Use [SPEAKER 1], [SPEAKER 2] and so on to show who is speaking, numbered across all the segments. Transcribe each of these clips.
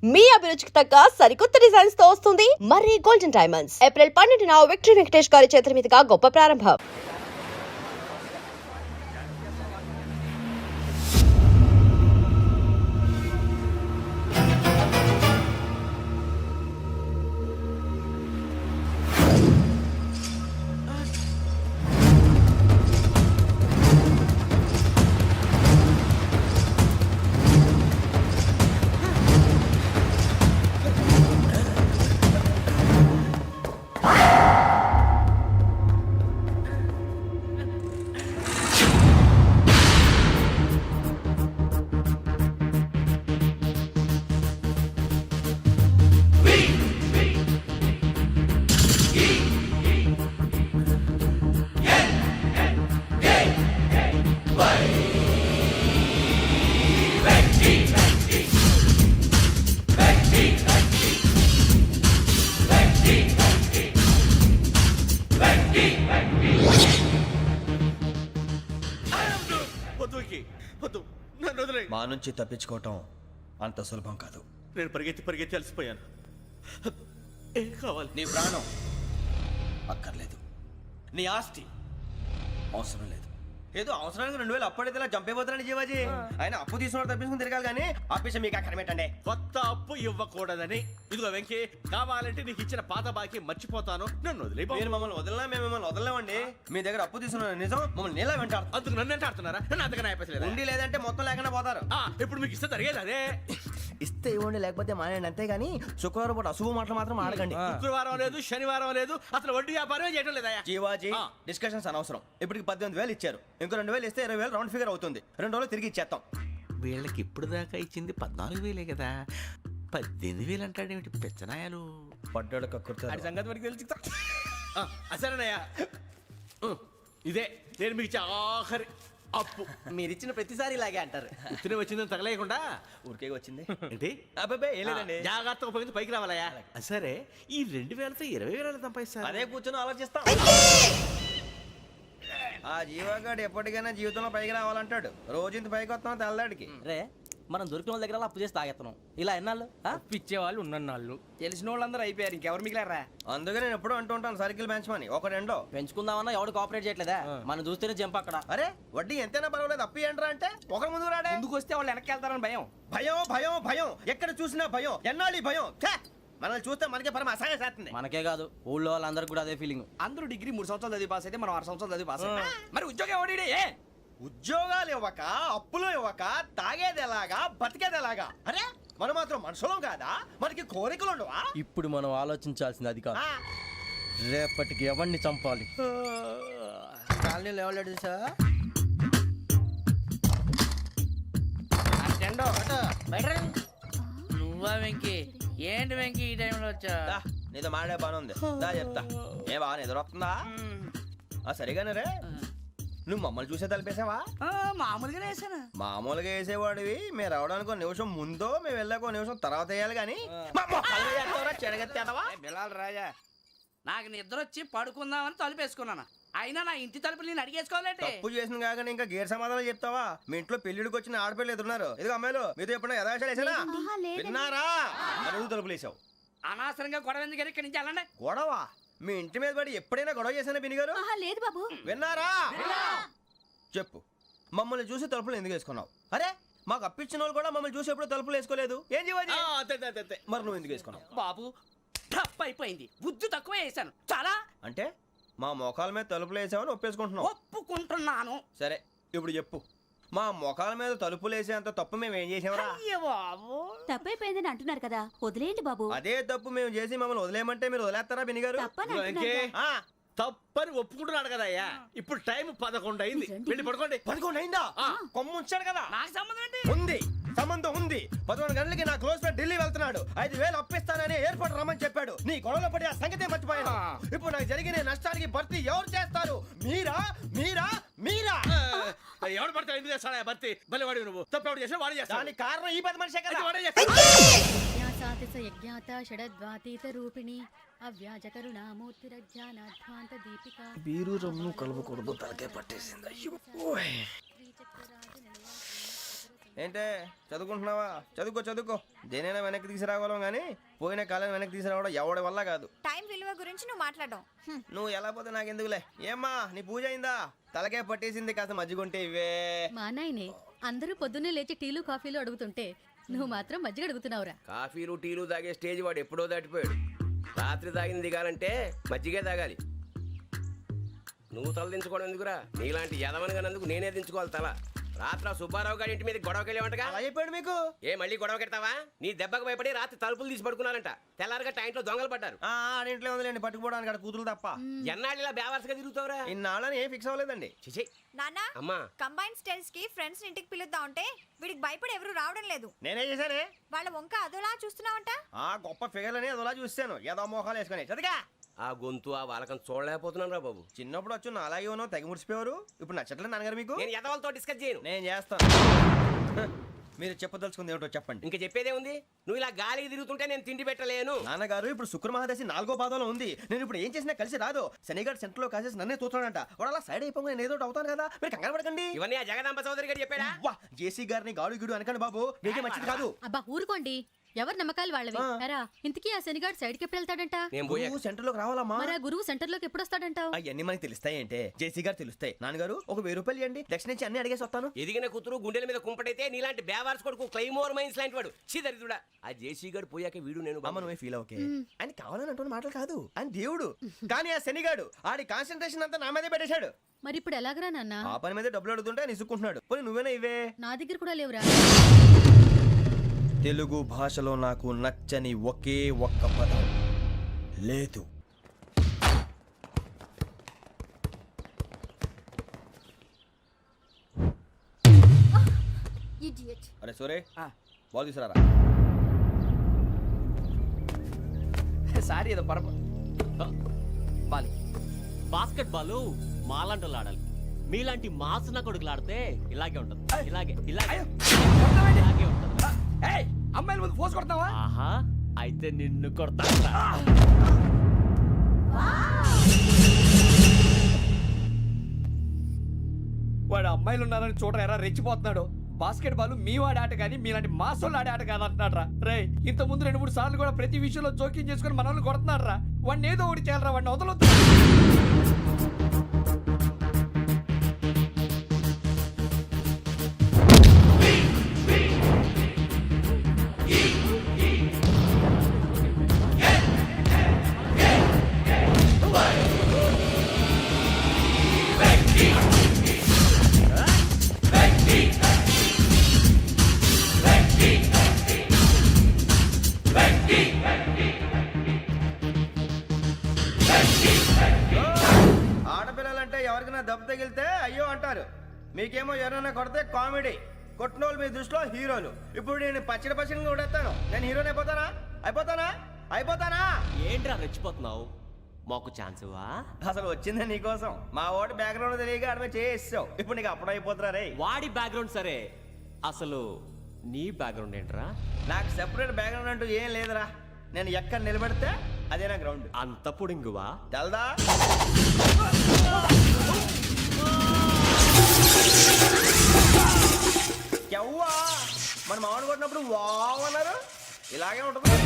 [SPEAKER 1] మీ అభిరుచికి తగ్గ సరికొత్త డిజైన్స్ తో వస్తుంది మర్రి గోల్డెన్ డైమండ్స్. ఏప్రిల్ 12న విక్టరీ వెంకటేష్ గారి చేతుల మీదుగా గొప్ప ప్రారంభం.
[SPEAKER 2] మా నుంచి తప్పించుకోవటం అంత సులభం కాదు.
[SPEAKER 3] నేను పరిగెత్తి అలసిపోయాను. ఏం కావాలి?
[SPEAKER 2] నీ ప్రాణం అక్కర్లేదు, నీ ఆస్తి అవసరం లేదు. ఏదో అవసరానికి 2000 అప్పటిలా చంపేపోతున్నాను జీవాజీ. ఆయన అప్పు తీసుకున్న తప్పించుకుని తిరగాలి కానీ ఆపేసి మీకు అక్కడ పెట్టండి.
[SPEAKER 3] కొత్త అప్పు ఇవ్వకూడదని. ఇదిగో వెంకీ, కావాలంటే నీకు ఇచ్చిన పాత బాకీ మర్చిపోతాను, నన్ను వదిలే.
[SPEAKER 2] మీరు మమ్మల్ని వదలనా? మేము మిమ్మల్ని వదలలేమండి. మీ దగ్గర అప్పు తీసుకున్న నిజం మమ్మల్ని నీలా వెంటాడు.
[SPEAKER 3] అందుకు నన్ను ఎంత ఆడుతున్నారా? నన్ను అంతగా అయిపోలేదు.
[SPEAKER 2] ఉండి లేదంటే మొత్తం లేకుండా పోతారు.
[SPEAKER 3] ఇప్పుడు మీకు ఇస్తే జరిగేది అదే.
[SPEAKER 2] ఇస్తే ఇవ్వండి, లేకపోతే మానేయండి. అంతేగాని శుక్రవారం పూట అశుభ మాటలు మాత్రం ఆడకండి.
[SPEAKER 3] శుక్రవారం లేదు, శనివారం లేదు, అసలు వడ్డీ వ్యాపారమే చేయడం లేదా?
[SPEAKER 2] జీవాజీ, డిస్కషన్స్ అనవసరం. ఇప్పటికి 18,000 ఇచ్చారు. ఇంకో 2,000 ఇస్తే 20,000 రౌండ్ ఫిగర్ అవుతుంది. 2 రోజులు తిరిగి ఇచ్చేస్తాం.
[SPEAKER 3] వీళ్ళకి ఇప్పుడు దాకా ఇచ్చింది 14,000 కదా, 18,000 అంటాడేమిటి పెచ్చనాయాలు?
[SPEAKER 2] పడ్డాడు కక్కుర్తాడు.
[SPEAKER 3] సంగతి వరకు తెలిసి అసలేనయ్యా, ఇదే నేను మీకు ఇచ్చే ఆఖరి అప్పు.
[SPEAKER 2] మీరు ఇచ్చిన ప్రతిసారి ఇలాగే అంటారు.
[SPEAKER 3] ఇతనే వచ్చిందని తగలేయకుండా
[SPEAKER 2] ఊరికే వచ్చింది
[SPEAKER 3] ఏంటి?
[SPEAKER 2] అబ్బాయి ఏం లేదండి.
[SPEAKER 3] జాగ్రత్తగా ఉపయోగించి పైకి రావాలయ్యా. సరే, ఈ 2,000తో 20,000 సంపాదిస్తారు.
[SPEAKER 2] అదే కూర్చొని ఆలోచిస్తాం. ఆ జీవగాడు ఎప్పటికైనా జీవితంలో పైకి రావాలంటాడు. రోజు ఇంత పైకి వస్తాం తెల్లడికి.
[SPEAKER 4] రే, మనం దొరికిన వాళ్ళ దగ్గర అప్పు చేసి తాగెత్తనం. ఇలా ఎన్నాళ్ళు
[SPEAKER 5] పిచ్చేవాళ్ళు ఉన్నన్నాళ్ళు తెలిసిన వాళ్ళందరూ అయిపోయారు, ఇంకెవరు మిగిలారా?
[SPEAKER 2] అందుకే నేను ఎప్పుడూ అంటూ ఉంటాను, సర్కిల్ బెంచ్ మని ఒక రెండో
[SPEAKER 4] పెంచుకుందామన్నా ఎవడు కోఆపరేట్ చేయట్లేదా? మనం చూస్తేనే జంప్ అక్కడ.
[SPEAKER 2] అరే వడ్డీ ఎంతైనా పర్వాలేదు, అప్పు ఏంట్రా అంటే ఒకరి ముందు రాడే.
[SPEAKER 5] ముందుకు వస్తే వాళ్ళు వెనక్కి వెళ్తారని భయం.
[SPEAKER 2] భయం భయం భయం, ఎక్కడ చూసినా భయం. ఎన్నాళ్ళు భయం? మనల్ని చూస్తే మనకే పరమ అసహాయం చేస్తుంది.
[SPEAKER 4] మనకే కాదు, ఊళ్ళో వాళ్ళందరికీ కూడా అదే ఫీలింగ్.
[SPEAKER 5] అందరూ డిగ్రీ 3 సంవత్సరాలు చదివి పాస్ అయితే మనం 6 సంవత్సరాలు చదివి పాస్ అయ్యాం. మరి ఉద్యోగం ఎవడి?
[SPEAKER 2] ఉద్యోగాలు ఇవ్వక, అప్పులు ఇవ్వక, తాగేది ఎలాగా, బతికేది ఎలాగా? అరే మనం మాత్రం మనుషులం కాదా? మనకి కోరికలు ఉండవా?
[SPEAKER 4] ఇప్పుడు మనం ఆలోచించాల్సింది అది కాదు, రేపటికి ఎవరిని చంపాలి.
[SPEAKER 5] కాలనీలో ఎవరు సార్?
[SPEAKER 6] నువ్వా వెంకీ? ఏంటి వెంకీ ఈ టైంలో వచ్చా?
[SPEAKER 2] నీతో మాడే పని ఉంది, దా చెప్తా. ఏ బాగా నిద్రొస్తుందా? సరిగానే రే, నువ్వు మమ్మల్ని చూసే తలిపేసావా?
[SPEAKER 6] మామూలుగానే వేసాను.
[SPEAKER 2] మామూలుగా వేసేవాడివి. మేము రావడానికి 1 నిమిషం ముందో, మేము వెళ్ళాక 1 నిమిషం తర్వాత వేయాలి కానీ
[SPEAKER 5] బిలాల్ రాజా,
[SPEAKER 6] నాకు నిద్ర వచ్చి పడుకుందామని తలుపేసుకున్నాను. అయినా నా ఇంటి తలుపులు నేను అడిగేసుకోవాలంటే
[SPEAKER 2] తప్పు చేసిన కాక ఇంకా గేర్ సమాధానం చెప్తావా? మీ ఇంట్లో పెళ్లిడికి వచ్చిన ఆడపిల్లలు ఎదురున్నారు. ఇదిగో అమ్మాయిలు, మీతో ఎప్పుడైనా యథాశాలు వేసానా? విన్నారా? అడుగు తలుపులు వేసావు.
[SPEAKER 6] అనవసరంగా గొడవ ఎందుకు ఇక్కడి నుంచి వెళ్ళండి.
[SPEAKER 2] గొడవ? మీ ఇంటి మీద పడి ఎప్పుడైనా గొడవ చేశానా బినిగారు?
[SPEAKER 1] లేదు బాబు.
[SPEAKER 2] విన్నారా? చెప్పు, మమ్మల్ని చూసి తలుపులు ఎందుకు వేసుకున్నావు? అరే మాకు అప్పించిన వాళ్ళు కూడా మమ్మల్ని చూసి ఎప్పుడు తలుపులు వేసుకోలేదు. ఏం చేయాలి? మరి నువ్వు ఎందుకు వేసుకున్నావు?
[SPEAKER 6] బాబు టప్ అయిపోయింది, బుద్ధి తక్కువ వేసాను చాలా.
[SPEAKER 2] అంటే మా మోకాల మీద తలుపులు వేసామని ఒప్పేసుకుంటున్నావు?
[SPEAKER 6] ఒప్పుకుంటున్నాను.
[SPEAKER 2] సరే ఇప్పుడు చెప్పు, మా మొఖాల మీద తలుపులు వేసేంత తప్పు మేము ఏం చేసామరా?
[SPEAKER 1] తప్పైపోయిందని అంటున్నారు కదా, వదిలేయండి బాబు.
[SPEAKER 2] అదే తప్పు మేము చేసి మమ్మల్ని వదిలేయమంటే మీరు వదిలేస్తారా బినిగారు?
[SPEAKER 3] తప్పని ఒప్పుకుంటున్నాడు కదా అయ్యా. ఇప్పుడు టైం 11 అయింది, వెళ్ళి పడుకోండి.
[SPEAKER 2] 11 అయిందా? కొమ్ము ఉంచాడు కదా.
[SPEAKER 6] నాకు సంబంధం ఏంటి?
[SPEAKER 2] ఉంది, సంబంధం ఉంది. 11 గంటలకి నా క్లోజ్ ఫ్రెండ్ ఢిల్లీ వెళ్తున్నాడు. 5,000 అప్పిస్తానని ఎయిర్పోర్ట్ రమ్మని చెప్పాడు. నీ గొడవలో పడి ఆ సంగతే మర్చిపోయాను. ఇప్పుడు నాకు జరిగిన నష్టానికి భర్తీ ఎవరు చేస్తారు? మీరా మీరా మీరా?
[SPEAKER 3] ఎవడు పడితే ఎందుకు చేస్తాడా భర్తీ? భలే వాడి నువ్వు. తప్పు ఎవడు చేసినా వాడు చేస్తాడు.
[SPEAKER 2] దానికి కారణం ఈ 10 మనిషే కదా.
[SPEAKER 4] బీరు రమ్ము కలపకూడదు, తలకే పట్టేసింది.
[SPEAKER 2] ఏంటే చదువుకుంటున్నావా? చదువుకో దేనైనా వెనక్కి తీసుకురావాలం కానీ పోయిన కాలం వెనక్కి తీసుకురావడం ఎవడి వల్ల కాదు.
[SPEAKER 7] టైం విలువ గురించి నువ్వు మాట్లాడడం
[SPEAKER 2] నువ్వు ఎలా పోతే నాకు ఎందుకులే. ఏమ్మా నీ పూజ అయిందా? తలకే పట్టేసింది, కాస్త మజ్జిగుంటే ఇవే.
[SPEAKER 8] మా నాయనే అందరూ పొద్దున్నే లేచి టీలు కాఫీలు అడుగుతుంటే నువ్వు మాత్రం మజ్జిగ అడుగుతున్నావురా.
[SPEAKER 5] కాఫీలు టీలు తాగే స్టేజ్ వాడు ఎప్పుడో దాటిపోయాడు. రాత్రి తాగింది దిగాలంటే మజ్జిగే తాగాలి. నువ్వు తల దించుకోవడం ఎందుకురా? నీలాంటి యదవనగానందుకు నేనే దించుకోవాలి తల. రాత్రి సుబ్బారావు గారి ఇంటి మీద గొడవకి వెళ్ళేవంటగా.
[SPEAKER 2] అలా చెప్పాడు మీకు?
[SPEAKER 5] ఏ మళ్ళీ గొడవ కెడతావా? నీ దెబ్బకు భయపడి రాత్రి తలుపులు తీసి పడుకున్నారంట. తెల్లారగా టైంట్లో దొంగలు పడ్డారు.
[SPEAKER 2] ఆడింట్లో ఉందిలేండి, పట్టుకుపోవడానికి అక్కడ కూతురు తప్ప.
[SPEAKER 5] ఎన్నాళ్ళు ఇలా బేవర్స్గా తిరుగుతావురా?
[SPEAKER 2] ఇన్నాళ్ళని ఏం ఫిక్స్ అవ్వలేదండి.
[SPEAKER 5] చిచి
[SPEAKER 7] నానా
[SPEAKER 5] అమ్మా,
[SPEAKER 7] కంబైన్ స్టైల్స్ కి ఫ్రెండ్స్ ఇంటికి పిలుద్దాం అంటే వీడికి భయపడి ఎవరు రావడం లేదు.
[SPEAKER 2] నేనే చేశానే.
[SPEAKER 7] వాళ్ళ వంక అదోలా చూస్తున్నావంట.
[SPEAKER 2] ఆ గొప్ప ఫిగర్ అని అదోలా చూస్తాను, ఏదో మోహాలు వేసుకొని. చదిగా
[SPEAKER 5] ఆ గొంతు ఆ వాలకం చూడలేకపోతున్నాను రా బాబు.
[SPEAKER 2] చిన్నప్పుడు వచ్చి నా అలాగే ఉన్నావు, తెగ ముడిచిపోయారు. ఇప్పుడు నచ్చట్లేదు నాన్నగారు మీకు?
[SPEAKER 5] నేను యదవలతో డిస్కస్ చేయను.
[SPEAKER 2] నేను చేస్తాను. మీరు చెప్పదలుచుకుంది ఏమిటో చెప్పండి.
[SPEAKER 5] ఇంకా చెప్పేదే ఉంది. నువ్వు ఇలా గాలికి తిరుగుతుంటే నేను తిండి పెట్టలేను.
[SPEAKER 2] నాన్నగారు ఇప్పుడు శుక్ర మహాదశి 4వ పాదంలో ఉంది. నేను ఇప్పుడు ఏం చేసినా కలిసి రాదు. శనిగారు సెంటర్ లో కాసేసి నన్నే చూస్తాడంట. వాడు అలా సైడ్ అయిపోయి నేను ఏదో ఒకటి అవుతాను కదా, మీరు కంగారు పడకండి.
[SPEAKER 5] ఇవన్నీ ఆ జగదాంబ చౌదరి గారు చెప్పాడా?
[SPEAKER 2] వా జేసీ గారిని గాడు గిడు అనకండి బాబు, మీకే మంచిది కాదు.
[SPEAKER 8] అబ్బా ఊరుకోండి, ఎవరి నమ్మకాలు వాళ్ళవి. ఎరా ఇంతకీ ఆ శనిగాడు సైడ్కి ఎప్పుడు వెళ్తాడంట?
[SPEAKER 5] నేను పోయా.
[SPEAKER 2] నువ్వు సెంటర్ లోకి రావాలమ్మా.
[SPEAKER 8] మరి ఆ గురువు సెంటర్ లోకి ఎప్పుడు వస్తాడంటావు?
[SPEAKER 2] అవన్నీ మనకి తెలుస్తాయి అంటే జేసీ గారు తెలుస్తాయి. నాన్నగారు ఒక 1000 రూపాయలు ఇవ్వండి, దక్షిణ నుంచి అన్ని అడిగేసి వస్తాను.
[SPEAKER 5] ఎదిగిన కూతురు గుండెల మీద కుంపటైతే నీలాంటి బేవార్స్ కొడుకు క్లైమోర్ మైన్స్ లాంటి వాడు చీదరిదుడా. ఆ జేసీ గారు పోయాక వీడు నేను
[SPEAKER 2] అమ్మ నువ్వే ఫీల్ ఓకే. ఆయన కావాలని అంటున్న మాటలు కాదు, ఆయన దేవుడు. కానీ ఆ శనిగాడు ఆడి కాన్సన్ట్రేషన్ అంతా నా మీదే పెట్టేశాడు.
[SPEAKER 8] మరి ఇప్పుడు ఎలాగరా నాన్న?
[SPEAKER 2] ఆ పని మీద డబ్బులు అడుగుతుంటే నిసుక్కుంటున్నాడు. పోనీ నువ్వేనా ఇవే?
[SPEAKER 8] నా దగ్గర కూడా లేవురా.
[SPEAKER 2] తెలుగు భాషలో నాకు నచ్చని ఒకే ఒక్క పదం లేదు. అరే సోరే, బాల్ తీసుకురారా.
[SPEAKER 5] సారీ ఏదో పరప బాలి.
[SPEAKER 9] బాస్కెట్ బాల్ మాలాంటి వాళ్ళు ఆడాలి. మీలాంటి మాసన కొడుకులు ఆడితే ఇలాగే ఉంటది. ఇలాగే ఇలాగే ఇలాగే ఉంటది.
[SPEAKER 5] అమ్మాయిల ముందు ఫోర్స్ కొడతావా?
[SPEAKER 9] ఆహా, అయితే నిన్ను కొడతా.
[SPEAKER 5] వాడు అమ్మాయిలు ఉన్నారని చూడరా ఎరా రెచ్చిపోతున్నాడు. బాస్కెట్ బాల్ మీ వాడి ఆట కానీ మీలాంటి మాసోళ్ళు ఆడే ఆట కాదు అంటున్నాడు రా. రే ఇంత ముందు 2-3 సార్లు కూడా ప్రతి విషయంలో జోక్యం చేసుకుని మన వాళ్ళు కొడుతున్నాడు రా. వాడిని ఏదో ఒకటి చేయాలరా, వాడిని వదలొద్దు.
[SPEAKER 2] ఆడపిల్లలంటే ఎవరికైనా దెబ్బ తగిలితే అయ్యో అంటారు, మీకేమో ఎవరైనా కొడితే కామెడీ. కొట్టినోళ్ళు మీ దృష్టిలో హీరోలు. ఇప్పుడు నేను పచ్చడి కొడేస్తాను, నేను హీరోని అయిపోతానా?
[SPEAKER 9] ఏంట్రా రెచ్చిపోతున్నావు? మాకు ఛాన్స్ ఇవ్వా?
[SPEAKER 2] అసలు వచ్చిందే నీకోసం. మా వాడి బ్యాక్గ్రౌండ్ తెలియక ఆడమే చేసావు. ఇప్పుడు నీకు అప్పుడు అయిపోతున్నా రే.
[SPEAKER 9] వాడి బ్యాక్గ్రౌండ్ సరే, అసలు నీ బ్యాక్గ్రౌండ్ ఏంట్రా?
[SPEAKER 2] నాకు సెపరేట్ బ్యాక్గ్రౌండ్ అంటూ ఏం లేదురా. నేను ఎక్కడ నిలబడితే అదే నా గ్రౌండ్.
[SPEAKER 9] అంత పుడింగువా?
[SPEAKER 2] తెల్దా? ఎవ్వా మన మామిడి కొట్టినప్పుడు వావ్ అన్నారు, ఇలాగే ఉంటుంది.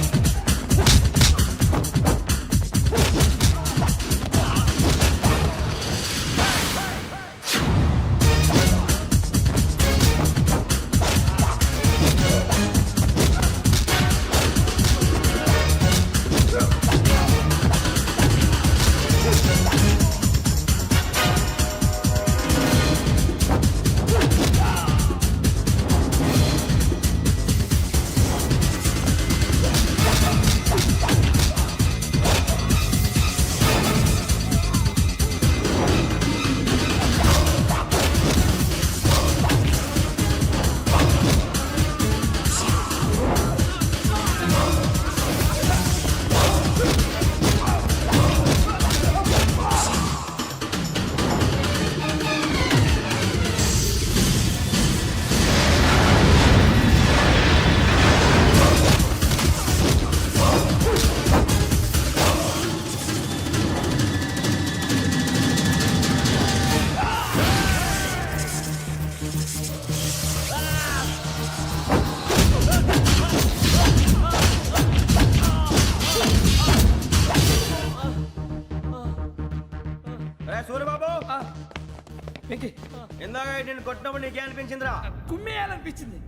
[SPEAKER 6] ఏంటి
[SPEAKER 2] ఇందాక నేను కొట్టినప్పుడు నీకే అనిపించిందిరా?
[SPEAKER 6] కుమ్మేయాలనిపించింది.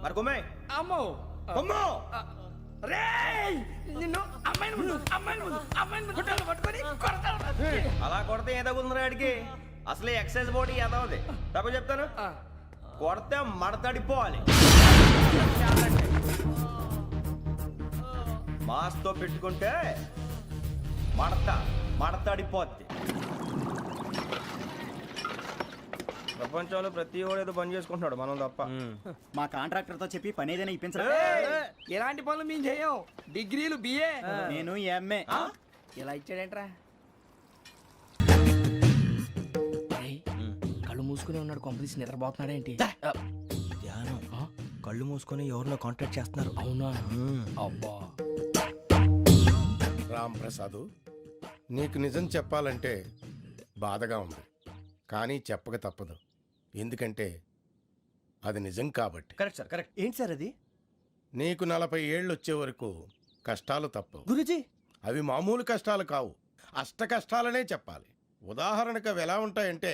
[SPEAKER 2] మరి కుమ్మే.
[SPEAKER 6] అమ్మో
[SPEAKER 2] కుమ్ము.
[SPEAKER 6] రేయ్ నిన్ను అమ్మాయిని ముందు గుట్టలు పట్టుకొని కొడతాను.
[SPEAKER 2] అలా కొడితే ఏదో ఉందిరా ఆడికి. అసలు ఎక్సైజ్ బాడీ ఏదవుది తప్ప చెప్తాను. కొడితే మడతడిపోవాలి. మాస్తో పెట్టుకుంటే మడతడిపోద్ది. ప్రపంచంలో ప్రతి వాడు ఏదో పని చేసుకుంటున్నాడు, మనం తప్ప.
[SPEAKER 4] మా కాంట్రాక్టర్ తో చెప్పి పని ఏదైనా ఇప్పించరా?
[SPEAKER 6] ఎలాంటి పనులు మేము చేయం. డిగ్రీలు బిఏ.
[SPEAKER 4] నేను ఎంఏ.
[SPEAKER 6] ఇలా ఇచ్చాడేంట్రా? కళ్ళు మూసుకుని ఉన్నాడు, కొంపదీసి నిద్రపోతున్నాడేంటి?
[SPEAKER 2] ధ్యానం. కళ్ళు మూసుకొని ఎవరినో కాంటాక్ట్ చేస్తున్నారు.
[SPEAKER 6] అవునా? అబ్బా
[SPEAKER 10] రామ్ ప్రసాద్, నీకు నిజం చెప్పాలంటే బాధగా ఉంది, కానీ చెప్పక తప్పదు. ఎందుకంటే అది నిజం కాబట్టి.
[SPEAKER 2] Correct sir, correct.
[SPEAKER 4] ఏంటి సార్ అది?
[SPEAKER 10] నీకు 40 ఏళ్ళు వచ్చే వరకు కష్టాలు తప్పవు.
[SPEAKER 4] గురుజీ,
[SPEAKER 10] అవి మామూలు కష్టాలు కావు, అష్ట కష్టాలనే చెప్పాలి. ఉదాహరణకు అవి ఎలా ఉంటాయంటే,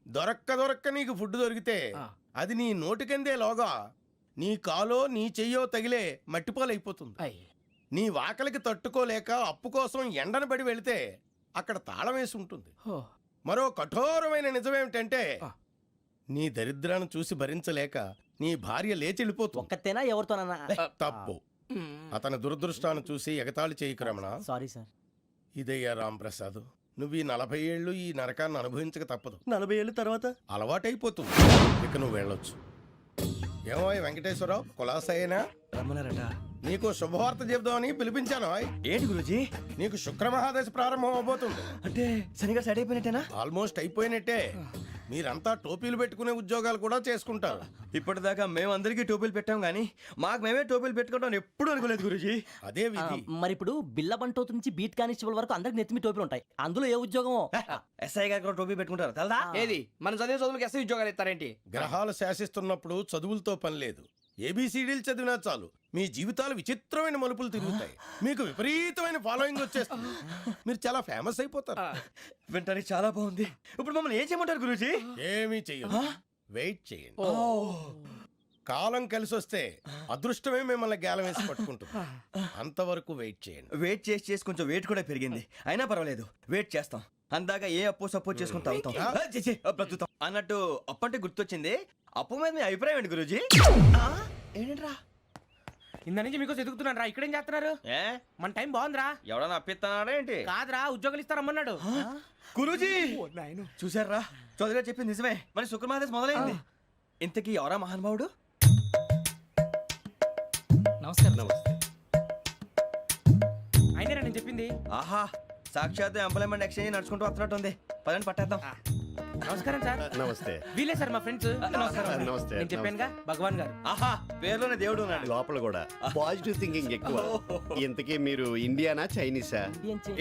[SPEAKER 10] దొరక్క నీకు ఫుడ్ దొరికితే అది నీ నోటికందే లోగా నీ కాలో నీ చెయ్యో తగిలే మట్టిపాలైపోతుంది. నీ వాకలికి తట్టుకోలేక అప్పు కోసం ఎండను పడి వెళితే అక్కడ తాళం వేసి ఉంటుంది. మరో కఠోరమైన నిజమేమిటంటే, నీ దరిద్రాన్ని చూసి భరించలేక నీ భార్య లేచి వెళ్ళిపోతుంది.
[SPEAKER 4] ఒక్కతేనా ఎవరితోనన్నా?
[SPEAKER 10] తప్పు. అతని దురదృష్టాన్ని చూసి ఎగతాళి చేయకు రమణ.
[SPEAKER 4] Sorry sir.
[SPEAKER 10] ఇదయ్యా రాంప్రసాద్, నువ్వు ఈ 40 ఏళ్ళు ఈ నరకాన్ని అనుభవించక తప్పదు.
[SPEAKER 4] 40 ఏళ్ళ తర్వాత
[SPEAKER 10] అలవాటైపోతుంది. ఇక నువ్వు వెళ్ళొచ్చు. ఏమో వెంకటేశ్వరరావు, కులాసైనా
[SPEAKER 2] రమ్మన్నారట.
[SPEAKER 10] నీకు శుభవార్త చెబుదామని పిలిపించాను.
[SPEAKER 2] ఏంటి గురూజీ?
[SPEAKER 10] నీకు శుక్రమహాదశ ప్రారంభం అవబోతుంది.
[SPEAKER 2] అంటే సరిగా సెట్ అయిపోయినట్టేనా?
[SPEAKER 10] ఆల్మోస్ట్ అయిపోయినట్టే. మీరంతా టోపీలు పెట్టుకునే ఉద్యోగాలు కూడా చేసుకుంటారు.
[SPEAKER 2] ఇప్పటిదాకా మేమందరికీ టోపీలు పెట్టాం కానీ మాకు మేమే టోపీలు పెట్టుకుంటాం ఎప్పుడు అనుకోలేదు గురూజీ.
[SPEAKER 10] అదే విధి.
[SPEAKER 4] మరి ఇప్పుడు బిల్ల బంటోతు నుంచి బీట్ కానిస్టేబుల్ వరకు అందరికి నెత్తిమి టోపీలు ఉంటాయి. అందులో ఏ ఉద్యోగం?
[SPEAKER 2] ఎస్ఐ గారు కూడా టోపీ పెట్టుకుంటారు తెలదా?
[SPEAKER 6] ఏది మన చదువులకు ఎస్ఐ ఉద్యోగాలు ఇస్తారేంటి?
[SPEAKER 10] గ్రహాలు శాసిస్తున్నప్పుడు చదువులతో పని లేదు. ఏబిసిడీలు చదివినా చాలు మీ జీవితాలు విచిత్రమైన మలుపులు తిరుగుతాయి. మీకు విపరీతమైన ఫాలోయింగ్ వచ్చేస్తుంది. మీరు చాలా ఫేమస్ అయిపోతారు.
[SPEAKER 2] వింటానికి చాలా బాగుంది. ఇప్పుడు మమ్మల్ని ఏం చేయమంటారు గురూజీ?
[SPEAKER 10] ఏమీ చెయ్యదు, వెయిట్ చేయండి. కాలం కలిసి వస్తే అదృష్టమే మిమ్మల్ని గేలం వేసి పట్టుకుంటుంది. అంతవరకు వెయిట్ చేయండి.
[SPEAKER 2] వెయిట్ చేసి కొంచెం వెయిట్ కూడా పెరిగింది. అయినా పర్వాలేదు, వెయిట్ చేస్తాం. అందాక ఏ అప్పు సపోర్ట్ చేసుకుని తాగుతాం, బ్రతుకుతాం. అన్నట్టు అప్పు అంటే గుర్తొచ్చింది. అప్పు మీద మీ అభిప్రాయం ఏంటి గురూజీ? ఏంటరా
[SPEAKER 6] ఇంత నుంచి మీకు ఎదుగుతున్నాను రా. ఇక్కడేం చేస్తున్నారు?
[SPEAKER 2] ఏ
[SPEAKER 6] మన టైం బాగుందిరా.
[SPEAKER 2] ఎవడన్నా అప్పిస్తున్నాడా ఏంటి?
[SPEAKER 6] కాదురా, ఉద్యోగాలు ఇస్తారమ్మన్నాడు.
[SPEAKER 2] గురూజీ చూసారా, చౌదరిగా చెప్పింది నిజమే. మరి శుక్రమాదేశ్ మొదలైంది. ఇంతకీ ఎవరా మహానుభావుడు?
[SPEAKER 6] నమస్కారం. అయినా నేను చెప్పింది.
[SPEAKER 2] ఆహా, సాక్షాత్ ఎంప్లాయ్మెంట్ ఎక్స్చేంజ్ నడుచుకుంటూ వస్తున్నట్టు ఉంది. పదండి పట్టేద్దాం.
[SPEAKER 6] నమస్కారం సార్.
[SPEAKER 10] నమస్తే.
[SPEAKER 6] వీలే సార్ మా ఫ్రెండ్స్.
[SPEAKER 10] నమస్తే.
[SPEAKER 6] నేను చెప్పానుగా, భగవాన్ గారు.
[SPEAKER 2] ఆహా, పేర్లోనే దేవుడు ఉన్నాడు.
[SPEAKER 11] లోపల కూడా పాజిటివ్ థింకింగ్ ఎక్కువ. ఇంతకీ మీరు ఇండియానా చైనీసా?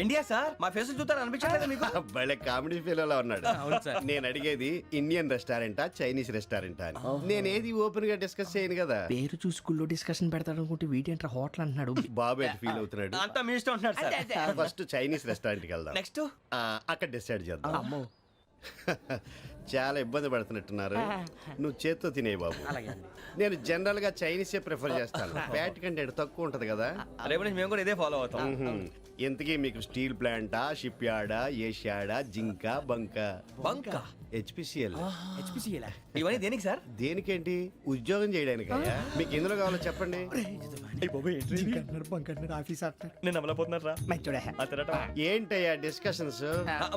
[SPEAKER 2] India sir. మా ఫేస్ చూస్తారు అనిపించలేదు మీకు?
[SPEAKER 11] భలే కామెడీ ఫీల్ ఉన్నాడు. నేను అడిగేది ఇండియన్ రెస్టారెంటా చైనీస్ రెస్టారెంటా అని. నేనేది ఓపెన్ గా డిస్కస్ చేయను కదా.
[SPEAKER 6] పేరు చూసి స్కూల్లో డిస్కషన్ పెడతాడు అనుకుంటే వీటేంట్రా హోటల్ అంటున్నాడు.
[SPEAKER 11] బాబు ఎట్ ఫీల్ అవుతున్నాడు.
[SPEAKER 2] అంతా మీ ఇష్టం ఉంటున్నారు సార్.
[SPEAKER 11] ఫస్ట్ చైనీస్ రెస్టారెంట్ కి వెళ్దాం.
[SPEAKER 2] నెక్స్ట్
[SPEAKER 11] అక్కడ డిసైడ్ చేద్దాం. చాలా ఇబ్బంది పడుతున్నట్టున్నారు. నువ్వు చేత్తో తినే బాబు. నేను జనరల్ గా చైనీసే ప్రిఫర్ చేస్తాను. ఫ్యాట్ కంటెంట్ తక్కువ ఉంటది కదా.
[SPEAKER 2] రేపు నుంచి మేము కూడా ఇదే ఫాలో అవుతాం.
[SPEAKER 11] ఇంతకీ మీకు స్టీల్ ప్లాంటా, షిప్ యార్డా, ఏషియాడా, జింక, బంకా?
[SPEAKER 2] బంక,
[SPEAKER 11] హెచ్పిసిఎల్.
[SPEAKER 2] ఇవన్నీ దేనికి సార్?
[SPEAKER 11] దేనికేంటి? ఉద్యోగం చేయడానికి. మీకు ఎందులో కావాలో చెప్పండి.
[SPEAKER 2] నేను అమలపోతున్నారా?
[SPEAKER 11] ఏంటయ్యా డిస్కషన్స్?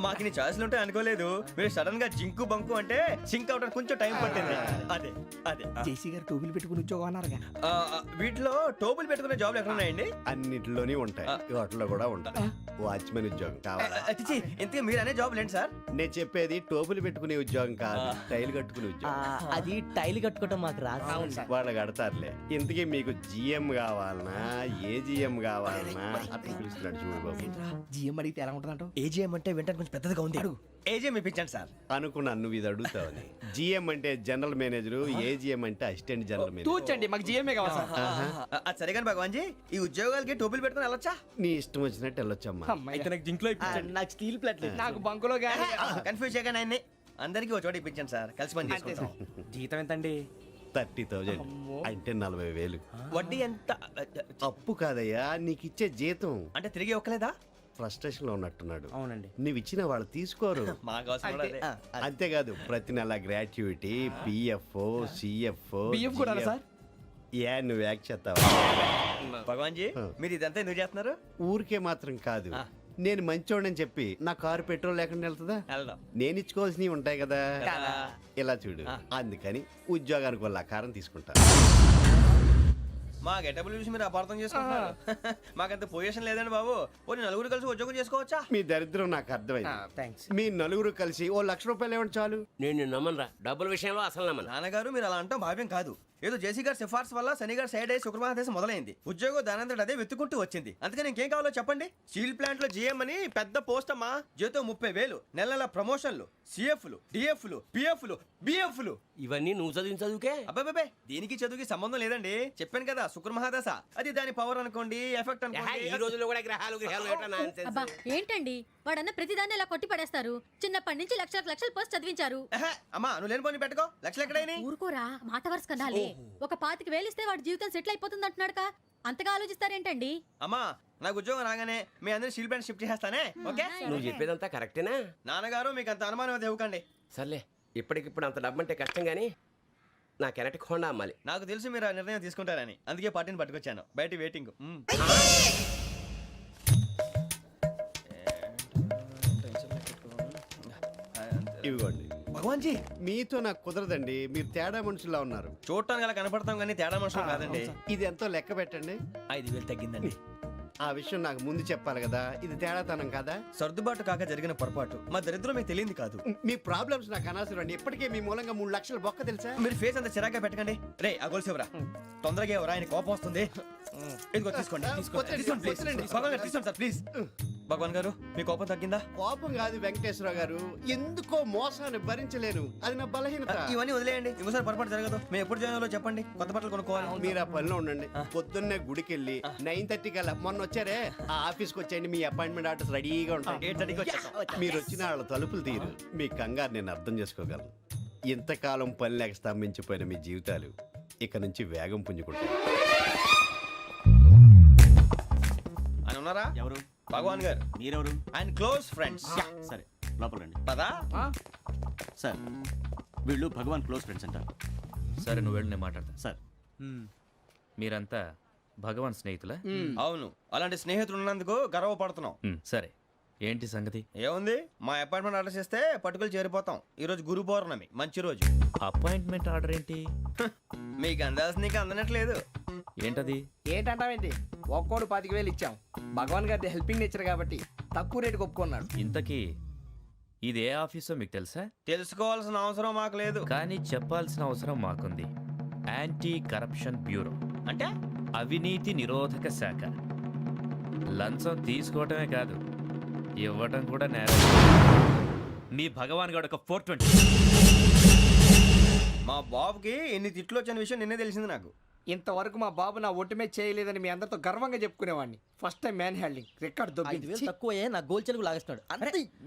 [SPEAKER 2] మాకు నీ ఛాయిస్లు ఉంటాయి అనుకోలేదు. మీరు సడన్ గా జింకు బంకు అంటే సింక్ అవడానికి కొంచెం టైం పట్టింది. అదే అదే
[SPEAKER 6] జేసీ గారు టోపీలు పెట్టుకుని ఉద్యోగం అన్నారుగా.
[SPEAKER 2] వీటిలో టోపులు పెట్టుకునే జాబ్లు ఎక్కడ ఉన్నాయండి?
[SPEAKER 11] అన్నిటిలోనే ఉంటాయి, వాటిలో కూడా ఉంటాయి. వాచ్మెన్ ఉద్యోగం కావాలా?
[SPEAKER 2] ఇంతకీ మీరు అనే జాబ్ ఏంటి సార్?
[SPEAKER 11] నేను చెప్పేది టోపులు పెట్టుకునే ఉద్యోగం కాదు, టైల్ కట్టుకునే ఉద్యోగం.
[SPEAKER 4] అది టైల్ కట్టుకోవటం మాకు రాదు.
[SPEAKER 11] వాళ్ళు కడతారులే. ఇంతకీ మీకు జిఎం కావాలనా, ఏ జిఎం కావాలనా? అట్లా పిలుస్తున్నాడు చూడు బాబు.
[SPEAKER 6] జిఎం అడిగితే ఎలా ఉంటుందంట?
[SPEAKER 2] ఏజీఎం అంటే వింటానికి కొంచెం పెద్దదిగా ఉంది. ఏజీఎం ఇప్పించండి సార్.
[SPEAKER 11] అనుకున్నాను నువ్వు ఇది అడుగుతావని. జిఎం అంటే జనరల్ మేనేజర్, ఏజిఎం అంటే అసిస్టెంట్ జనరల్ మేనేజర్.
[SPEAKER 6] తూచండి, మాకు జిఎంఏ కావాలి సార్.
[SPEAKER 2] అది సరే కానీ భగవాన్ జీ, ఈ ఉద్యోగాలకి టోపులు పెట్టుకుని వెళ్ళొచ్చా?
[SPEAKER 11] నీ ఇష్టం వచ్చినట్టు వెళ్ళొచ్చమ్మా.
[SPEAKER 6] అయితే నాకు జింక్లో
[SPEAKER 4] నాకు స్టీల్ ప్లేట్.
[SPEAKER 6] నాకు బంకులో గానీ
[SPEAKER 2] కన్ఫ్యూజ్ చేయగానే ఆయన్ని. అందరికీ ఒక చోట ఇప్పించండి సార్, కలిసి పని చేసుకుంటాం.
[SPEAKER 3] జీతం ఎంతండి?
[SPEAKER 11] 30,000 అంటే 40,000.
[SPEAKER 2] వడ్డీ ఎంత?
[SPEAKER 11] అప్పు కాదయ్యా, నీకు ఇచ్చే జీతం.
[SPEAKER 2] అంటే తిరిగి ఒక్కలేదా?
[SPEAKER 11] ఫ్రస్ట్రేషన్ లో ఉన్నట్టున్నాడు.
[SPEAKER 3] అవునండి.
[SPEAKER 11] నువ్వు ఇచ్చిన వాళ్ళు తీసుకోరు.
[SPEAKER 2] మాకు అవసరం కూడా అదే.
[SPEAKER 11] అంతేకాదు ప్రతి నెల గ్రాట్యుటీ, పిఎఫ్, సిఎఫ్.
[SPEAKER 3] బియ్యం కూడా సార్?
[SPEAKER 11] నువ్వు యాక్ట్ చేస్తావా?
[SPEAKER 2] భగవాన్ జీ, మీరు ఇదంతా ఎందుకు చేస్తున్నారు?
[SPEAKER 11] ఊరికే మాత్రం కాదు, నేను మంచోడని చెప్పి నా కారు పెట్రోల్ లేకుండా వెళ్తుందా?
[SPEAKER 2] వెళ్దాం.
[SPEAKER 11] నేను ఇచ్చుకోవాల్సినవి ఉంటాయి కదా. ఇలా చూడు, అందుకని ఉద్యోగానికి వాళ్ళ ఆకారం తీసుకుంటా.
[SPEAKER 2] మా గెటబుల్ చూసి మీరు అపార్థం చేసుకుంటున్నారు. మాకంత పొజిషన్ లేదండి బాబు. ఓ నలుగురు కలిసి ఉద్యోగం చేసుకోవచ్చా?
[SPEAKER 11] మీ దరిద్రం నాకు అర్థమైంది. మీ నలుగురు కలిసి ఓ ₹1,00,000 ఇవ్వండి చాలు.
[SPEAKER 5] నేను నమ్మనరా, డబ్బుల విషయంలో అసలు నమ్మను.
[SPEAKER 2] నాన్నగారు మీరు అలా అంటాం భావ్యం కాదు. ఏదో జేసీ గారి సిఫార్సు వల్ల శని గారు సైడ్ అయ్యి శుక్రవారం మొదలైంది. ఉద్యోగం దానంతటి అదే వెతుకుంటూ వచ్చింది. అందుకని ఇంకేం కావాలో చెప్పండి. స్టీల్ ప్లాంట్ లో జీఎం అని పెద్ద పోస్ట్ అమ్మా. జీతం 30,000, నెల నెల ప్రమోషన్లు, సిఎఫ్లు, డిఎఫ్లు, పిఎఫ్లు, బిఎఫ్లు.
[SPEAKER 5] ఇవన్నీ నువ్వు చదివిన చదువుకే?
[SPEAKER 2] అబ్బాబే, దీనికి చదువుకి సంబంధం లేదండి. చెప్పాను కదా, శుక్ర మహాదశ. అది దాని పవర్ అనుకోండి, ఎఫెక్ట్
[SPEAKER 5] ఈ
[SPEAKER 2] అనుకోండి.
[SPEAKER 5] రోజుల్లో కూడా గ్రహాలు ఏటా nonsense?
[SPEAKER 8] అబ్బా ఏంటండి వాడన్న ప్రతిదాన్ని ఇలా కొట్టి పడేస్తారు. చిన్నప్పటి నుంచి లక్షల పోస్ట్ చదివించారు.
[SPEAKER 2] అమ్మా నువ్వు లేని పోనీ పెట్టుకో. లక్షలు ఎక్కడైనా
[SPEAKER 8] ఊరుకోరా, మాట వరుస కదాలే. ఒక 25,000 ఇస్తే వాడి జీవితం సెటిల్ అయిపోతుంది అంటున్నాడుగా, అంతగా ఆలోచిస్తారేంటండి?
[SPEAKER 2] అమ్మా నాకు ఉద్యోగం రాగానే మీ అందరూ స్టీల్ ప్లాంట్ షిఫ్ట్ చేస్తానే. ఓకే?
[SPEAKER 5] నువ్వు చెప్పేదంతా కరెక్టేనా?
[SPEAKER 2] నాన్నగారు మీకు అంత అనుమానం అది ఇవ్వకండి.
[SPEAKER 5] సర్లే, ఇప్పటికిప్పుడు అంత డబ్బు అంటే కష్టం కానీ నా కెనటిక్ హోండా అమ్మాలి.
[SPEAKER 2] నాకు తెలుసు మీరు ఆ నిర్ణయం తీసుకుంటారని, అందుకే పార్టీని పట్టుకొచ్చాను. బయట వెయిటింగ్.
[SPEAKER 11] ఇవ్వండి.
[SPEAKER 2] భగవాన్ జీ,
[SPEAKER 11] మీతో నాకు కుదరదండి, మీరు తేడా మనుషుల్లా ఉన్నారు.
[SPEAKER 2] చూడటానికి అలా కనపడతాం కానీ తేడా మనుషులు కాదండి.
[SPEAKER 11] ఇది ఎంతో లెక్క పెట్టండి.
[SPEAKER 2] 5,000 తగ్గిందండి.
[SPEAKER 11] ఆ విషయం నాకు ముందు చెప్పాలి కదా, ఇది తేడాతనం కదా.
[SPEAKER 2] సర్దుబాటు కాక జరిగిన పొరపాటు. మా దరిద్రం మీకు తెలియంది కాదు.
[SPEAKER 11] మీ ప్రాబ్లమ్స్ నాకు అనవసరం అండి. ఇప్పటికే మీ మూలంగా 3 లక్షలు బొక్క తెలుసా?
[SPEAKER 2] మీరు ఫేస్ అంత చిరాగ్గా పెట్టకండి. రే ఆ గొలుసు ఎవరా? తొందరగా ఎవరా, ఆయన కోపం వస్తుంది. ఇదిగో తీసుకోండి. తీసుకోండి, please. భగవాన్ గారు తీసుకోండి సార్, ప్లీజ్. భగవాన్ గారు మీ కోపం తగ్గిందా?
[SPEAKER 11] కోపం కాదు వెంకటేశ్వరరావు గారు, ఎందుకో మోసాన్ని భరించలేను, అది నా బలహీనత.
[SPEAKER 2] ఇవన్నీ వదిలేయండి, ఇంకోసారి పొరపాటు జరగదు. మేము ఎప్పుడు జాయిన్ అవ్వాలో చెప్పండి, కొత్త బట్టలు కొనుక్కోవాలి.
[SPEAKER 11] మీరు ఆ పనిలో ఉండండి. పొద్దున్నే గుడికి వెళ్ళి 9:30 కల్లా, మొన్న వచ్చారే ఆ ఆఫీస్కి వచ్చేయండి. మీ అపాయింట్మెంట్ ఆర్డర్స్ రెడీగా ఉంటాయి.
[SPEAKER 2] 8:30కి వచ్చేస్తాం.
[SPEAKER 11] మీరు వచ్చిన వాళ్ళ తలుపులు తీరు. మీ కంగారు నేను అర్థం చేసుకోగలను. ఇంతకాలం పని లేక స్తంభించిపోయిన మీ జీవితాలు ఇక నుంచి వేగం పుంజుకుంటాయి.
[SPEAKER 2] ఆయన ఉన్నారా?
[SPEAKER 9] ఎవరు?
[SPEAKER 2] భగవాన్ గారు.
[SPEAKER 9] మీరెవరు?
[SPEAKER 2] ఆయన క్లోజ్ ఫ్రెండ్స్.
[SPEAKER 9] సరే లోపల రండి.
[SPEAKER 2] పదా?
[SPEAKER 9] సార్ వీళ్ళు భగవాన్ క్లోజ్ ఫ్రెండ్స్ అంటారు.
[SPEAKER 12] సరే నువ్వు వెళ్ళి నేను మాట్లాడతా.
[SPEAKER 9] సార్
[SPEAKER 12] మీరంతా భగవాన్ స్నేహితులా?
[SPEAKER 2] అవును, అలాంటి స్నేహితులు ఉన్నందుకు గర్వపడుతున్నాం.
[SPEAKER 12] సరే ఏంటి సంగతి?
[SPEAKER 2] ఏముంది, మా అపాయింట్మెంట్ ఆర్డర్ చేస్తే పట్టుకులు చేరిపోతాం. ఈ రోజు గురు పౌర్ణమి, మంచి రోజు.
[SPEAKER 12] అపాయింట్మెంట్ ఆర్డర్ ఏంటి?
[SPEAKER 2] మీకు అందాల్సిన నీకు అందనట్లేదు.
[SPEAKER 12] ఏంటది?
[SPEAKER 6] ఏంటంటావేంటి? ఒక్కోడు 25,000 ఇచ్చాం. భగవాన్ గారి హెల్పింగ్ నేచర్ కాబట్టి తక్కువ రేటుకి ఒప్పుకున్నాడు.
[SPEAKER 12] ఇంతకీ ఇది ఏ ఆఫీసో మీకు తెలుసా?
[SPEAKER 2] తెలుసుకోవాల్సిన అవసరం మాకు లేదు,
[SPEAKER 12] కానీ చెప్పాల్సిన అవసరం మాకుంది. యాంటీ కరప్షన్ బ్యూరో
[SPEAKER 2] అంటే
[SPEAKER 12] అవినీతి నిరోధక శాఖ. లంచం తీసుకోవటమే కాదు, ఇవ్వటం కూడా నేరం. మీ భగవాన్ గారు ఒక 420.
[SPEAKER 2] మా బాబుకి ఎన్ని తిట్లు వచ్చిన విషయం నిన్నే తెలిసింది నాకు.
[SPEAKER 6] ఇంతవరకు మా బాబు నా ఒట్టుమే చేయలేదని మీ అందరితో గర్వంగా చెప్పుకునేవాడిని. First time man handing record దొబ్బింది.
[SPEAKER 4] 5,000 తక్కువే, నా గోల్ చెలుగు లాగేస్తున్నాడు.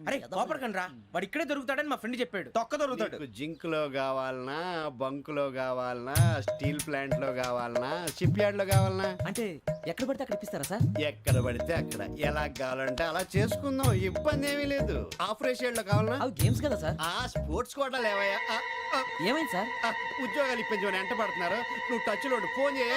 [SPEAKER 3] అరే కోపడకండి రా, వాడు ఇక్కడే దొరుకుతాడని మా ఫ్రెండ్ చెప్పాడు.
[SPEAKER 2] తొక్క దొరుకుతాడు.
[SPEAKER 11] మీకు జింక్ లో కావాలనా, బంక్ లో కావాలనా, స్టీల్ ప్లాంట్ లో కావాలనా, షిప్ యార్డ్ లో కావాలనా?
[SPEAKER 4] అంటే ఎక్కడ పడితే అక్కడ ఇప్పిస్తారా సార్?
[SPEAKER 11] ఎక్కడ పడితే అక్కడ, ఎలా కావాలంటే అలా చేసుకుందాం, ఇబ్బంది ఏమీ లేదు. ఆపరేషన్ లో కావాలనా?
[SPEAKER 4] అవి గేమ్స్ కదా సార్.
[SPEAKER 11] ఆ స్పోర్ట్స్ కోటా లేవయ్యా.
[SPEAKER 4] ఏమైంది సార్?
[SPEAKER 11] ఉద్యోగాలు ఇప్పించమని ఎంట పడుతున్నారు. నువ్వు టచ్ లో ఫోన్ చేయ.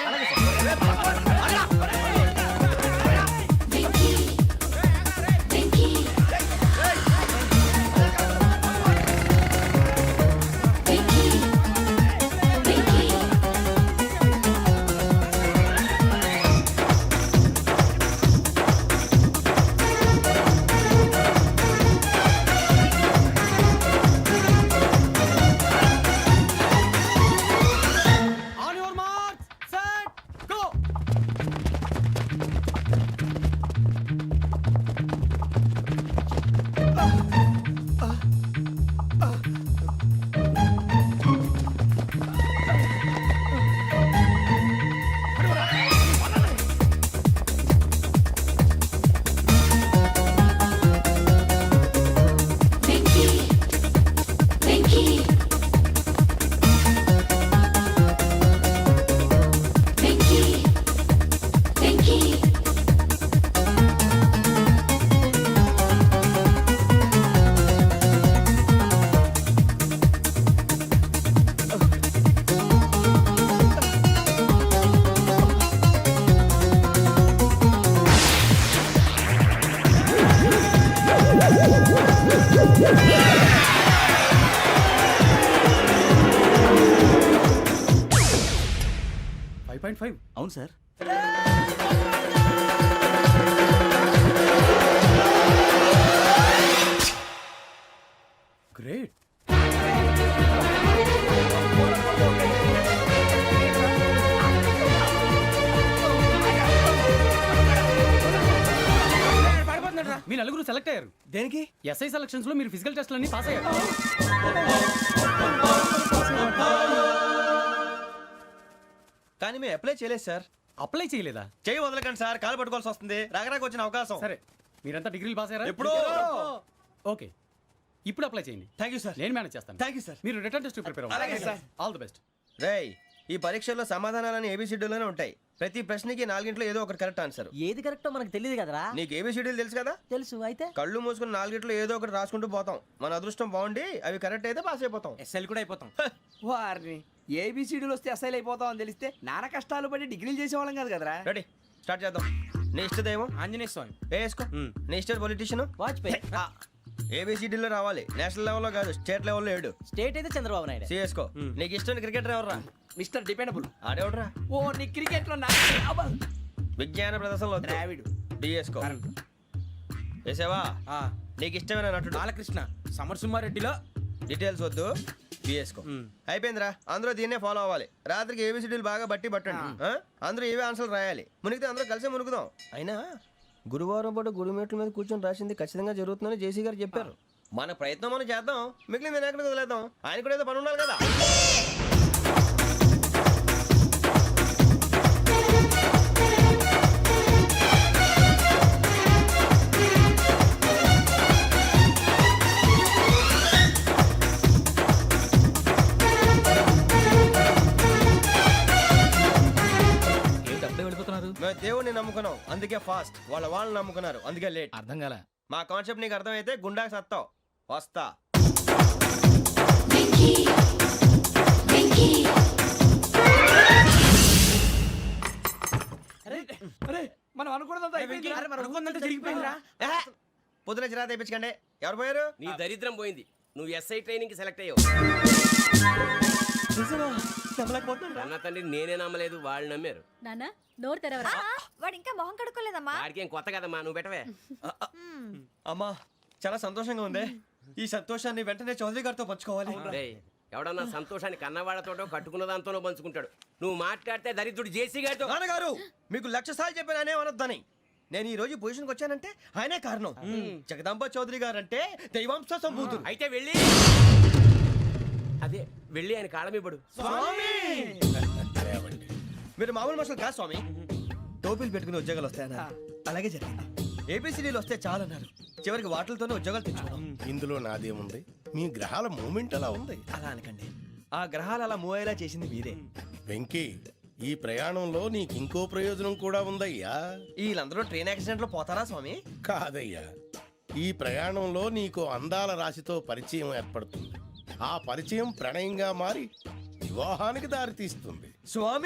[SPEAKER 9] అవును సార్.
[SPEAKER 2] గ్రేట్.
[SPEAKER 3] మీ నలుగురు సెలెక్ట్ అయ్యారు.
[SPEAKER 2] దేనికి?
[SPEAKER 3] ఎస్ఐ సెలక్షన్స్ లో మీరు ఫిజికల్ టెస్ట్ అన్ని పాస్ అయ్యారు.
[SPEAKER 2] కానీ మేము అప్లై చేయలేదు సార్.
[SPEAKER 3] అప్లై చేయలేదా?
[SPEAKER 2] చేయి వదలకండి సార్, కాలు పట్టుకోవాల్సి వస్తుంది. రాగరాకు వచ్చిన అవకాశం.
[SPEAKER 3] సరే, మీరంతా డిగ్రీలు పాస్ అయ్యారా?
[SPEAKER 2] ఎప్పుడో.
[SPEAKER 3] ఓకే, ఇప్పుడు అప్లై చేయండి.
[SPEAKER 2] Thank you sir.
[SPEAKER 3] నేను మేనేజ్ చేస్తాను.
[SPEAKER 2] Thank you sir.
[SPEAKER 3] మీరు రిటర్న్ టెస్ట్ ప్రిపేర్
[SPEAKER 2] అలాగే
[SPEAKER 3] అవ్వండి.
[SPEAKER 2] సార్.
[SPEAKER 3] All the best.
[SPEAKER 2] రేయ్, ఈ పరీక్షల్లో సమాధానాలని ఏబిసిడ్యూల్లోనే ఉంటాయి. ప్రతి ప్రశ్నకి 4 ఏదో ఒకటి కరెక్ట్ ఆన్సర్.
[SPEAKER 4] ఏది కరెక్టో మనకు తెలియదు కదరా.
[SPEAKER 2] నీకు ఏబిసిడ్యూల్ తెలుసు కదా?
[SPEAKER 4] తెలుసు. అయితే
[SPEAKER 2] కళ్ళు మూసుకుని 4 ఏదో ఒకటి రాసుకుంటూ పోతాం. మన అదృష్టం బాగుండి అవి కరెక్ట్ అయితే పాస్ అయిపోతాం.
[SPEAKER 6] ఎస్ఎల్ కూడా అయిపోతాం. వారిని ఏబిసిడీలు వస్తే ఎస్ఐలు అయిపోతాం అని తెలిస్తే నాన్న కష్టాలు పడి డిగ్రీలు చేసేవాళ్ళం కాదు కదరా.
[SPEAKER 2] రెడీ, స్టార్ట్ చేద్దాం. నీ ఇష్టదేమో
[SPEAKER 6] ఆంజనేయ స్వామి.
[SPEAKER 2] వేసుకో. నీ ఇష్ట పొలిటీషియన్
[SPEAKER 4] వాజ్పేయి.
[SPEAKER 2] ఏబిసిడీలో రావాలి. నేషనల్ లెవెల్లో కాదు, స్టేట్ లెవెల్లో 7.
[SPEAKER 4] స్టేట్ అయితే చంద్రబాబు నాయుడు.
[SPEAKER 2] సిఎస్కో. నీకు ఇష్టం క్రికెటర్ ఎవర్రా?
[SPEAKER 6] Mister dependable.
[SPEAKER 2] ఆడేవడరా?
[SPEAKER 6] ఓ నీ క్రికెట్ లో
[SPEAKER 2] విజ్ఞాన ప్రదర్శనలో
[SPEAKER 6] ద్రావిడు.
[SPEAKER 2] డిఎస్కో. వేసావా? నీకు ఇష్టమైన నటుడు?
[SPEAKER 6] బాలకృష్ణ. సమర్సింహారెడ్డిలో
[SPEAKER 2] డీటెయిల్స్ వద్దు, బిఎస్కో. అయిపోయిందిరా, అందరూ దీన్నే ఫాలో అవ్వాలి. రాత్రికి ఏబిసిడీలు బాగా బట్టి పట్టండి. అందరూ ఏవే ఆన్సర్లు రాయాలి. మునిగితే అందరూ కలిసే మునుగుదాం. అయినా గురువారం పాటు గురుమేట్ల మీద కూర్చొని రాసింది ఖచ్చితంగా జరుగుతుందని జేసీ గారు చెప్పారు. మన ప్రయత్నం మనం చేద్దాం, మిగిలింది నేను ఎక్కడికి వదిలేద్దాం. ఆయన కూడా ఏదో పని ఉండాలి కదా. మేము దేవుడిని నమ్ముకున్నాం, అందుకే ఫాస్ట్. వాళ్ళని నమ్ముకున్నారు, అందుకే లేట్.
[SPEAKER 3] అర్థం కాలే.
[SPEAKER 2] మా కాన్సెప్ట్ నీకు అర్థమైతే గుండా సత్తావు. వస్తా.
[SPEAKER 6] మనం అనుకున్నదంతా జరిగిపోయిందిరా.
[SPEAKER 2] పొద్దున చిరా తెప్పించకండి. ఎవరు పోయారు?
[SPEAKER 5] నీ దరిద్రం పోయింది. నువ్వు ఎస్ఐ ట్రైనింగ్ సెలెక్ట్ అయ్యావు. అన్న తండ్రి నేనే నమ్మలేదు, వాళ్ళు నమ్మారు.
[SPEAKER 8] నాన్న నోరు తెరవరా.
[SPEAKER 7] వాడు ఇంకా మొహం కడుక్కోలేదమ్మా.
[SPEAKER 5] వాడికి ఏం కొత్త కదమ్మా, నువ్వు పెట్టవే.
[SPEAKER 2] అమ్మా, చాలా సంతోషంగా ఉంది. ఈ సంతోషాన్ని వెంటనే చౌదరి గారితో పంచుకోవాలి.
[SPEAKER 5] రేయ్, ఎవడన్నా సంతోషాన్ని కన్నవాళ్లతోటో కట్టుకున్న దాంతోనో పంచుకుంటాడు. నువ్వు మాట్లాడితే దరిద్రుడు జేసీ గారితో.
[SPEAKER 2] నాన్నగారు, మీకు 1,00,000 సార్లు చెప్పాను అనే అనొద్దని. నేను ఈ రోజు పొజిషన్కి వచ్చానంటే ఆయనే కారణం. జగదాంబ చౌదరి గారు అంటే దైవాంశ సంభూతుడు.
[SPEAKER 5] అయితే వెళ్ళి అదే వెళ్ళి ఆయన కాళ్ళమివ్వడు.
[SPEAKER 2] మీరు మామూలు మనుషులు కాదు స్వామి. టోపీలు పెట్టుకుని ఉద్యోగాలు వస్తాయన్నారు, అలాగే జరిగింది. ఏబిసిడీలు వస్తే చాలన్నారు, చివరికి వాటిలతోనే ఉద్యోగాలు తెచ్చుకున్నాం.
[SPEAKER 10] ఇందులో నాదేముంది? మీ గ్రహాల మూమెంట్ అలా ఉంది.
[SPEAKER 2] అలా అనకండి, ఆ గ్రహాలు అలా మూవ్ అయ్యేలా చేసింది మీరే.
[SPEAKER 10] వెంకీ, ఈ ప్రయాణంలో నీకు ఇంకో ప్రయోజనం కూడా ఉందయ్యా.
[SPEAKER 2] వీళ్ళందరూ ట్రైన్ యాక్సిడెంట్ లో పోతారా స్వామి?
[SPEAKER 10] కాదయ్యా, ఈ ప్రయాణంలో నీకు అందాల రాశితో పరిచయం ఏర్పడుతుంది. ఆ పరిచయం ప్రణయంగా మారి వివాహానికి దారితీస్తుంది.
[SPEAKER 2] స్వామి